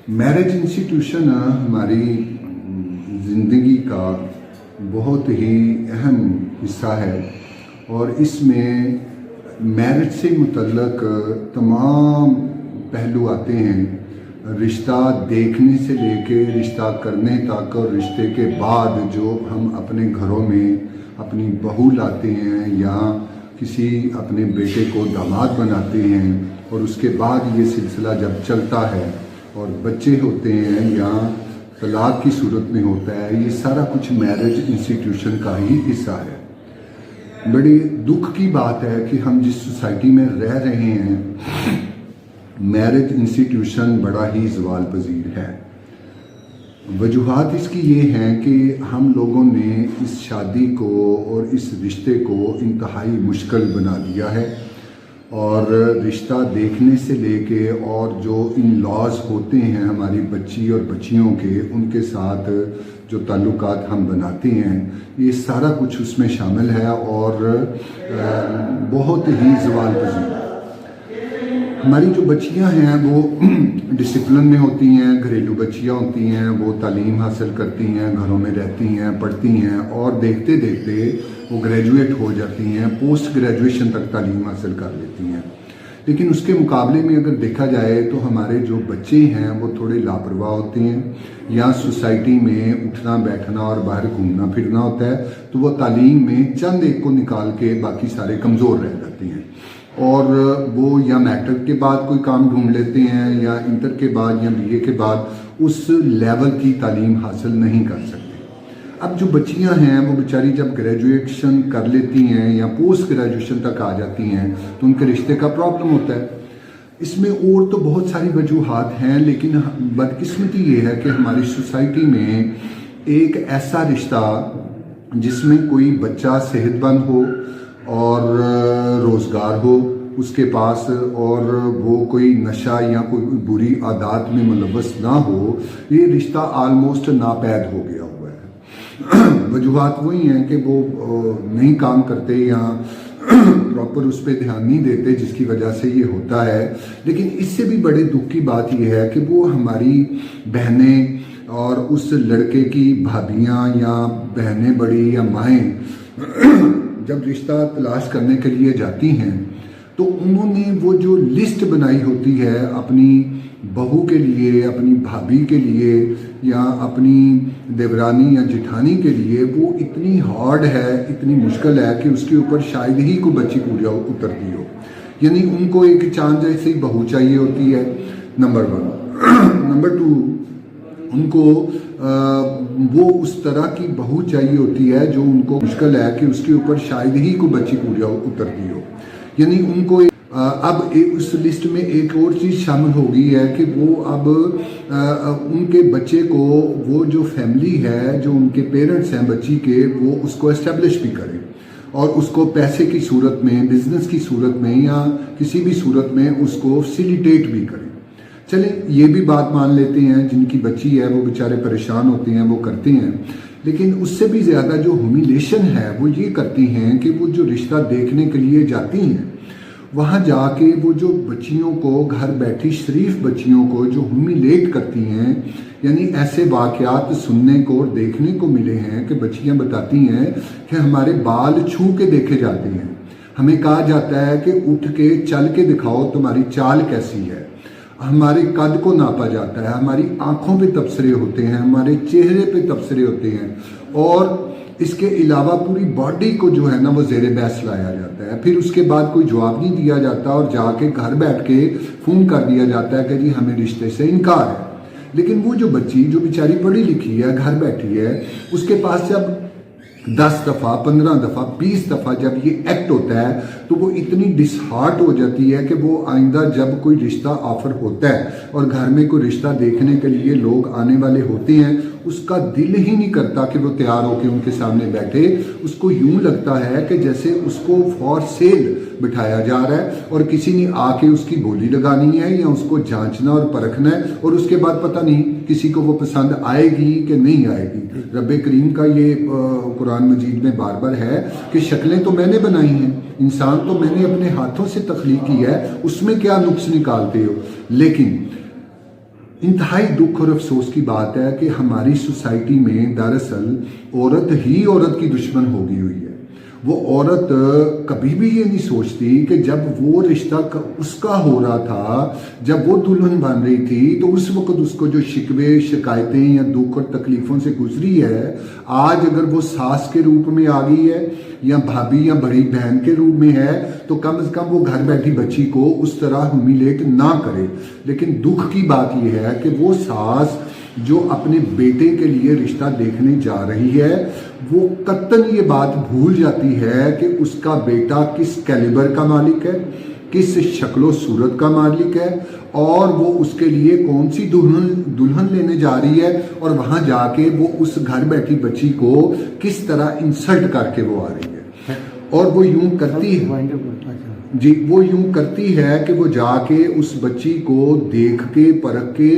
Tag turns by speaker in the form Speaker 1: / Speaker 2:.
Speaker 1: Marriage institution ہماری زندگی کا بہت ہی اہم حصہ ہے اور اس میں میرج سے متعلق تمام پہلو آتے ہیں، رشتہ دیکھنے سے لے کے رشتہ کرنے تک اور رشتے کے بعد جو ہم اپنے گھروں میں اپنی بہو لاتے ہیں یا کسی اپنے بیٹے کو داماد بناتے ہیں اور اس کے بعد یہ سلسلہ جب چلتا ہے اور بچے ہوتے ہیں یا طلاق کی صورت میں ہوتا ہے، یہ سارا کچھ میرج انسٹیٹیوشن کا ہی حصہ ہے۔ بڑی دکھ کی بات ہے کہ ہم جس سوسائٹی میں رہ رہے ہیں میرج انسٹیٹیوشن بڑا ہی زوال پذیر ہے۔ وجوہات اس کی یہ ہیں کہ ہم لوگوں نے اس شادی کو اور اس رشتے کو انتہائی مشکل بنا دیا ہے اور رشتہ دیکھنے سے لے کے اور جو ان لاز ہوتے ہیں ہماری بچی اور بچیوں کے، ان کے ساتھ جو تعلقات ہم بناتے ہیں، یہ سارا کچھ اس میں شامل ہے اور بہت ہی زوال پذیر ہے۔ ہماری جو بچیاں ہیں وہ ڈسپلن میں ہوتی ہیں، گھریلو بچیاں ہوتی ہیں، وہ تعلیم حاصل کرتی ہیں، گھروں میں رہتی ہیں، پڑھتی ہیں اور دیکھتے دیکھتے وہ گریجویٹ ہو جاتی ہیں، پوسٹ گریجویشن تک تعلیم حاصل کر لیتی ہیں۔ لیکن اس کے مقابلے میں اگر دیکھا جائے تو ہمارے جو بچے ہیں وہ تھوڑے لاپرواہ ہوتے ہیں، یا سوسائٹی میں اٹھنا بیٹھنا اور باہر گھومنا پھرنا ہوتا ہے تو وہ تعلیم میں چند ایک کو نکال کے باقی سارے کمزور رہ جاتے ہیں اور وہ یا میٹرک کے بعد کوئی کام ڈھونڈ لیتے ہیں یا انٹر کے بعد یا بی اے کے بعد اس لیول کی تعلیم حاصل نہیں کر سکتے۔ اب جو بچیاں ہیں وہ بیچاری جب گریجویشن کر لیتی ہیں یا پوسٹ گریجویشن تک آ جاتی ہیں تو ان کے رشتے کا پرابلم ہوتا ہے۔ اس میں اور تو بہت ساری وجوہات ہیں، لیکن بدقسمتی یہ ہے کہ ہماری سوسائٹی میں ایک ایسا رشتہ جس میں کوئی بچہ صحت مند ہو اور روزگار ہو اس کے پاس اور وہ کوئی نشہ یا کوئی بری عادات میں ملوث نہ ہو، یہ رشتہ آلموسٹ ناپید ہو گیا ہوا ہے۔ وجوہات وہی ہیں کہ وہ نہیں کام کرتے یا پراپر اس پہ دھیان نہیں دیتے جس کی وجہ سے یہ ہوتا ہے۔ لیکن اس سے بھی بڑے دکھ کی بات یہ ہے کہ وہ ہماری بہنیں اور اس لڑکے کی بھابیاں یا بہنیں بڑی یا مائیں جب رشتہ تلاش کرنے کے لیے جاتی ہیں تو انہوں نے وہ جو لسٹ بنائی ہوتی ہے اپنی بہو کے لیے، اپنی بھابھی کے لیے یا اپنی دیورانی یا جٹھانی کے لیے، وہ اتنی ہارڈ ہے، اتنی مشکل ہے کہ اس کے اوپر شاید ہی کوئی بچی پورا اترتی ہو۔ یعنی ان کو ایک چاند جیسی بہو چاہیے ہوتی ہے، نمبر 1۔ نمبر 2، ان کو وہ اس طرح کی بہو چاہیے ہوتی ہے جو ان کو مشکل ہے کہ اس کے اوپر شاید ہی کوئی بچی پورا اترتی ہو۔ یعنی ان کو اب اس لسٹ میں ایک اور چیز شامل ہو گئی ہے کہ وہ اب ان کے بچے کو وہ جو فیملی ہے، جو ان کے پیرنٹس ہیں بچی کے، وہ اس کو اسٹیبلش بھی کریں اور اس کو پیسے کی صورت میں، بزنس کی صورت میں یا کسی بھی صورت میں اس کو فیسیلیٹیٹ بھی کریں۔ چلیں یہ بھی بات مان لیتے ہیں، جن کی بچی ہے وہ بیچارے پریشان ہوتے ہیں، وہ کرتے ہیں، لیکن اس سے بھی زیادہ جو ہیومیلیشن ہے وہ یہ کرتی ہیں کہ وہ جو رشتہ دیکھنے کے لیے جاتی ہیں وہاں جا کے وہ جو بچیوں کو، گھر بیٹھی شریف بچیوں کو جو ہیومیلیٹ کرتی ہیں، یعنی ایسے واقعات سننے کو اور دیکھنے کو ملے ہیں کہ بچیاں بتاتی ہیں کہ ہمارے بال چھو کے دیکھے جاتے ہیں، ہمیں کہا جاتا ہے کہ اٹھ کے چل کے دکھاؤ تمہاری چال کیسی ہے، ہمارے قد کو ناپا جاتا ہے، ہماری آنکھوں پہ تبصرے ہوتے ہیں، ہمارے چہرے پہ تبصرے ہوتے ہیں اور اس کے علاوہ پوری باڈی کو جو ہے نا وہ زیر بحث لایا جاتا ہے۔ پھر اس کے بعد کوئی جواب نہیں دیا جاتا اور جا کے گھر بیٹھ کے فون کر دیا جاتا ہے کہ جی ہمیں رشتے سے انکار ہے۔ لیکن وہ جو بچی جو بیچاری پڑھی لکھی ہے، گھر بیٹھی ہے، اس کے پاس جب 10 دفعہ 15 دفعہ 20 دفعہ جب یہ ایکٹ ہوتا ہے تو وہ اتنی ڈس ہارٹ ہو جاتی ہے کہ وہ آئندہ جب کوئی رشتہ آفر ہوتا ہے اور گھر میں کوئی رشتہ دیکھنے کے لیے لوگ آنے والے ہوتے ہیں، اس کا دل ہی نہیں کرتا کہ وہ تیار ہو کے ان کے سامنے بیٹھے۔ اس کو یوں لگتا ہے کہ جیسے اس کو فار سیل بٹھایا جا رہا ہے اور کسی نے آ کے اس کی بولی لگانی ہے یا اس کو جانچنا اور پرکھنا ہے اور اس کے بعد پتہ نہیں کسی کو وہ پسند آئے گی کہ نہیں آئے گی۔ رب کریم کا یہ قرآن مجید میں بار بار ہے کہ شکلیں تو میں نے بنائی ہیں، انسان تو میں نے اپنے ہاتھوں سے تخلیق کی ہے، اس میں کیا نقص نکالتے ہو۔ لیکن انتہائی دکھ اور افسوس کی بات ہے کہ ہماری سوسائٹی میں دراصل عورت ہی عورت کی دشمن ہو گئی ہوئی ہے. وہ عورت کبھی بھی یہ نہیں سوچتی کہ جب وہ رشتہ اس کا ہو رہا تھا، جب وہ دلہن بن رہی تھی، تو اس وقت اس کو جو شکوے شکایتیں یا دکھ اور تکلیفوں سے گزری ہے، آج اگر وہ ساس کے روپ میں آ گئی ہے یا بھابھی یا بڑی بہن کے روپ میں ہے، تو کم از کم وہ گھر بیٹھی بچی کو اس طرح ہیومیلیٹ نہ کرے. لیکن دکھ کی بات یہ ہے کہ وہ ساس جو اپنے بیٹے کے لیے رشتہ دیکھنے جا رہی ہے، وہ قطعاً یہ بات بھول جاتی ہے کہ اس کا بیٹا کس کیلیبر کا مالک ہے، کس شکل و صورت کا مالک ہے، اور وہ اس کے لیے کون سی دلہن لینے جا رہی ہے، اور وہاں جا کے وہ اس گھر بیٹھی بچی کو کس طرح انسلٹ کر کے وہ آ رہی ہے. اور وہ یوں کرتی ہے وہ یوں کرتی ہے کہ وہ جا کے اس بچی کو دیکھ کے پرکھ کے